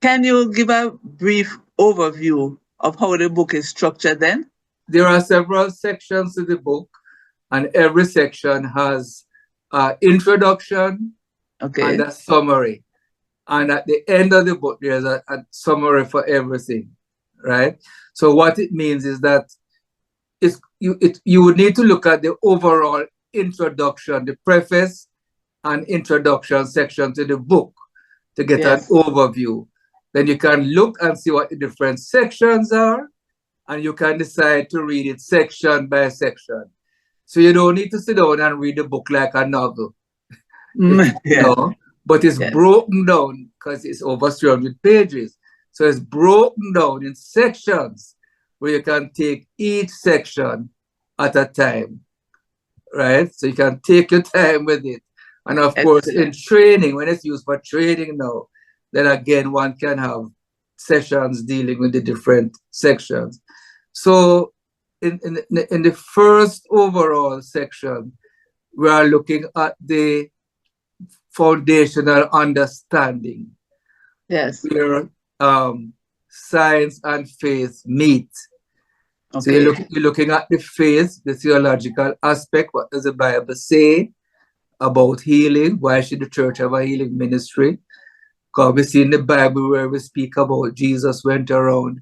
Can you give a brief overview of how the book is structured then? There are several sections to the book, and every section has an introduction and Okay. a summary. And at the end of the book, there's a summary for everything, right? So what it means is that you would need to look at the overall introduction, the preface and introduction section to the book to get an Yes. overview. Then you can look and see what the different sections are, and you can decide to read it section by section. So you don't need to sit down and read the book like a novel. It's, Yes. but it's Yes. broken down because it's over 300 pages. So it's broken down in sections where you can take each section at a time, right? So you can take your time with it. And of course, in Excellent. training, when it's used for training now, then again, one can have sessions dealing with the different sections. So in the first overall section, we are looking at the foundational understanding Yes. where science and faith meet. So Okay. you're looking at the faith, the theological aspect. What does the Bible say about healing? Why should the church have a healing ministry? Because we see in the Bible where we speak about Jesus went around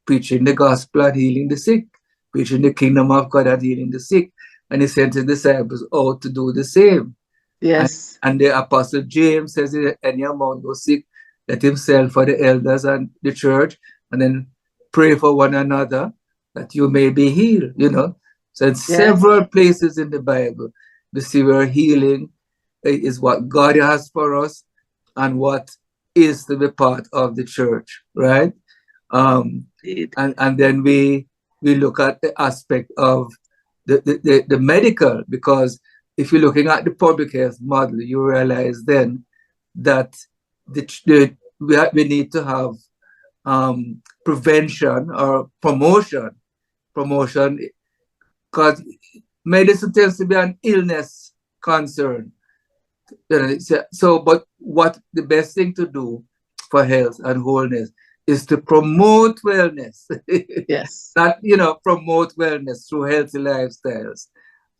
preaching the gospel and healing the sick, preaching the kingdom of God and healing the sick. And he sent his disciples out to do the same. And, Yes. and the apostle James says, if any among those sick, let him send for the elders and the church, and then pray for one another that you may be healed. So in Yes. several places in the Bible, we see where healing is what God has for us and what is to be part of the church, right? Um, Indeed. and then we look at the aspect of the medical, because if you're looking at the public health model, you realize then that we need to have prevention or promotion, because medicine tends to be an illness concern. So, but what the best thing to do for health and wholeness is to promote wellness, Yes. not promote wellness through healthy lifestyles,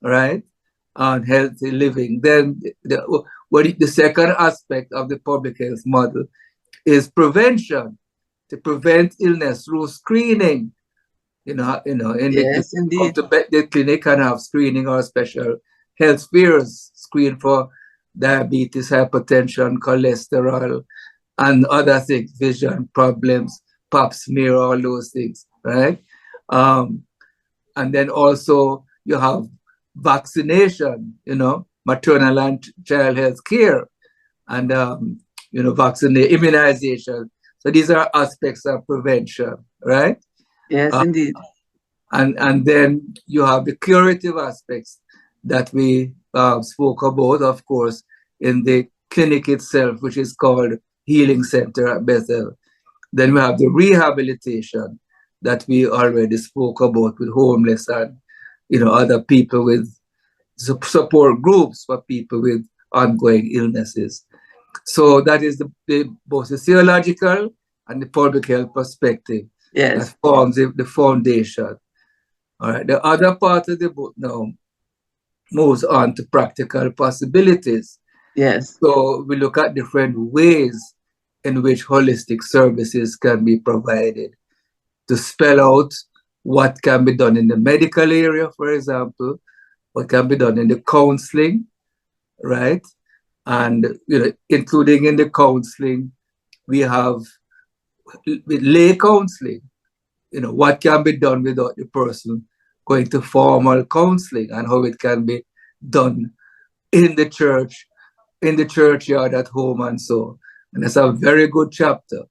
right? And healthy living. Then the second aspect of the public health model is prevention, to prevent illness through screening. In the Yes, come indeed. to the clinic and have screening or special health fairs, screen for diabetes, hypertension, cholesterol, and other things, vision problems, pap smear, all those things, right? Um, and then also you have vaccination, maternal and child health care, and vaccination, immunization. So these are aspects of prevention, right? Yes, Uh, indeed. and then you have the curative aspects that we spoke about, of course, in the clinic itself, which is called Healing Center at Bethel. Then we have the rehabilitation that we already spoke about with homeless and other people with support groups for people with ongoing illnesses. So that is both the theological and the public health perspective that Yes. forms the foundation. All right. The other part of the book now moves on to practical possibilities. Yes. So we look at different ways in which holistic services can be provided to spell out what can be done in the medical area, for example, what can be done in the counseling, right? And including in the counseling, we have lay counseling. What can be done without the person going to formal counseling, and how it can be done in the church, in the churchyard, at home, and so. And it's a very good chapter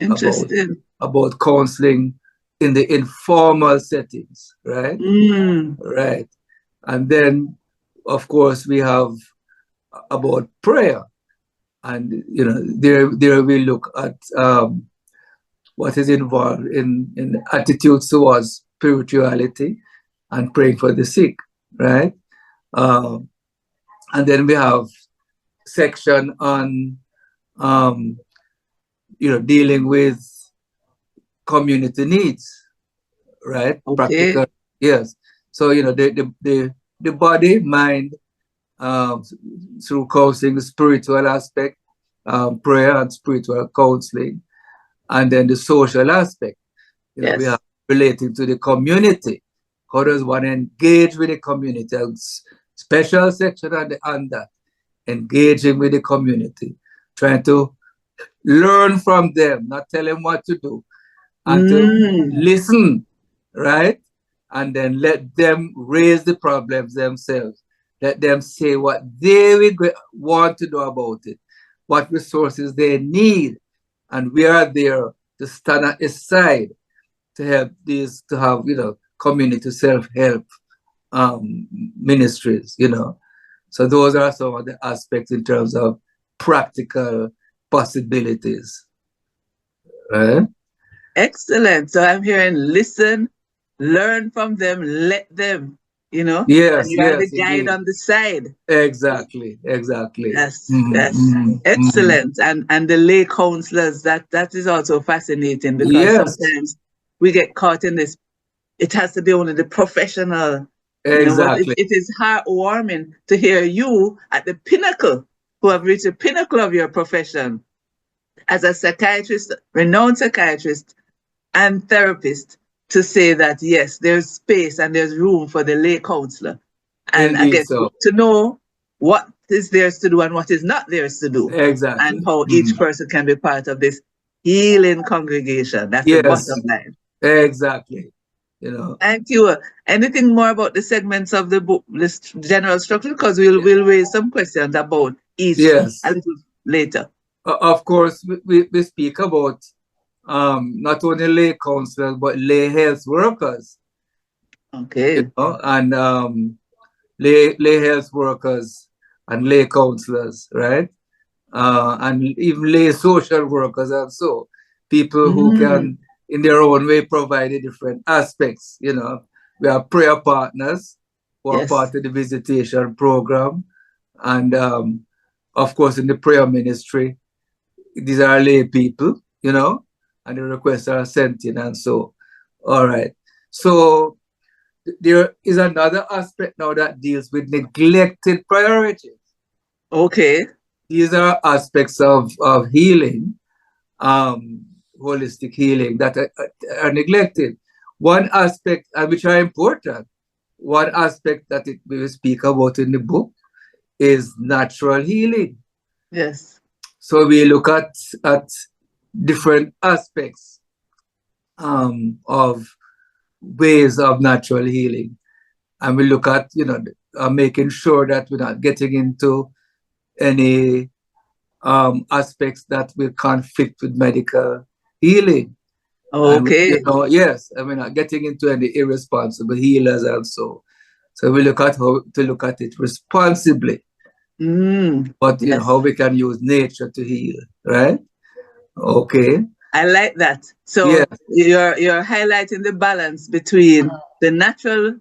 about Interesting. about counseling in the informal settings, right? Mm. Right. And then, of course, we have about prayer, and there we look at what is involved in attitudes towards spirituality and praying for the sick, right? Um, and then we have section on um, dealing with community needs, right? Okay. Practical, yes. So, the body, mind, um, through counseling, the spiritual aspect, prayer and spiritual counseling, and then the social aspect. We have Yes. relating to the community. How does one engage with the community? A special section on that, engaging with the community, trying to learn from them, not tell them what to do, and to Mm. listen, right? And then let them raise the problems themselves. Let them say what they want to do about it, what resources they need. And we are there to stand aside to help these, to have, community self-help ministries. So those are some of the aspects in terms of practical possibilities, right? Excellent. So I'm hearing listen, learn from them, let them, and Yes, you are the yes, guide indeed. on the side. Exactly, exactly. Yes, yes. Excellent. And the lay counselors, that is also fascinating because Yes, sometimes we get caught in this, it has to be only the professional, but it, exactly. it is heartwarming to hear you at the pinnacle, who have reached the pinnacle of your profession as a psychiatrist, renowned psychiatrist and therapist, to say that yes, there's space and there's room for the lay counselor. And Indeed again, so. to know what is theirs to do and what is not theirs to do, and Exactly. how each person can be part of this healing congregation. That's the Yes, bottom line. exactly. You know. Thank you. Anything more about the segments of the book, this general structure? Because we'll raise some questions about each a Yes. little later. Of course, we speak about not only lay counselors but lay health workers, Okay. and lay health workers and lay counselors, right? And even lay social workers also, people who Mm, can, in their own way, provide the different aspects. We have prayer partners who are yes. part of the visitation program, and of course, in the prayer ministry, these are lay people, and the requests are sent in, and so, all right. So there is another aspect now that deals with neglected priorities. Okay. These are aspects of healing, um, holistic healing, that are neglected. One aspect, and which are important, one aspect that we speak about in the book is natural healing. Yes. So we look at different aspects of ways of natural healing, and we look at making sure that we're not getting into any aspects that will conflict with medical healing. And Okay. yes, I mean, not getting into any irresponsible healers also. So we look at how to look at it responsibly, but how Yes. we can use nature to heal, right? Okay. I like that. Yeah. So you're highlighting the balance between the natural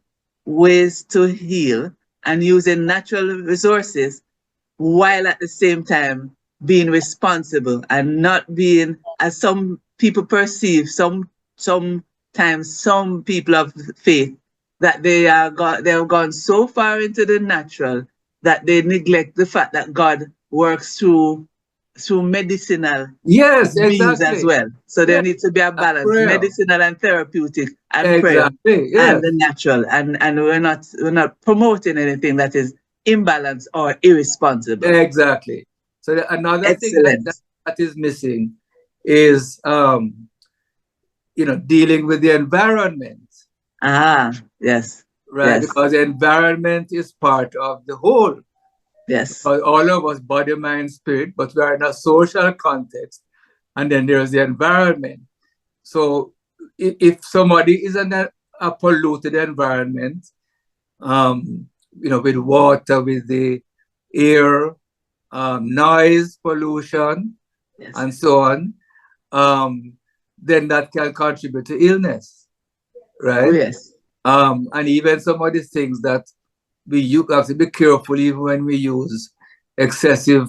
ways to heal and using natural resources, while at the same time being responsible and not being, as some people perceive, sometimes some people of faith, that they have gone so far into the natural that they neglect the fact that God works through medicinal Yes, means as exactly. well. So Yeah. there needs to be a And balance, prayer. medicinal and therapeutic and prayer Exactly. and Yes. the natural. And we're not promoting anything that is imbalanced or irresponsible. Exactly. So another thing that, Excellent. that is missing is dealing with the environment, Ah, yes, right? yes, Because the environment is part of the whole. yes. All of us, body, mind, spirit, but we are in a social context, and then there's the environment. So if somebody is in a polluted environment, with water, with the air, noise pollution, Yes. and so on, um, then that can contribute to illness, Oh, right? yes. And even some of the things that you have to be careful even when we use excessive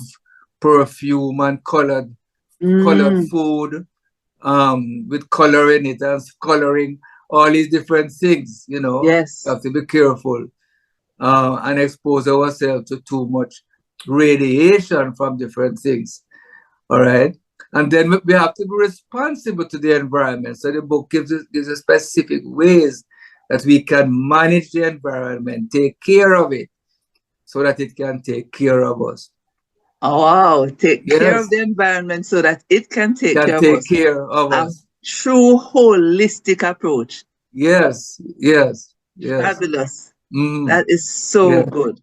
perfume and colored colored Mm, food, with color in it and coloring all these different things, you know. We yes. have to be careful and expose ourselves to too much radiation from different things. All right. And then we have to be responsible to the environment. So the book gives us specific ways that we can manage the environment, take care of it, so that it can take care of us. Oh, wow. Take care of Yes, the environment so that it can take can care of take us. care of A us. true holistic approach. Yes, yes, yes. Fabulous. Mm, That is so yeah. good.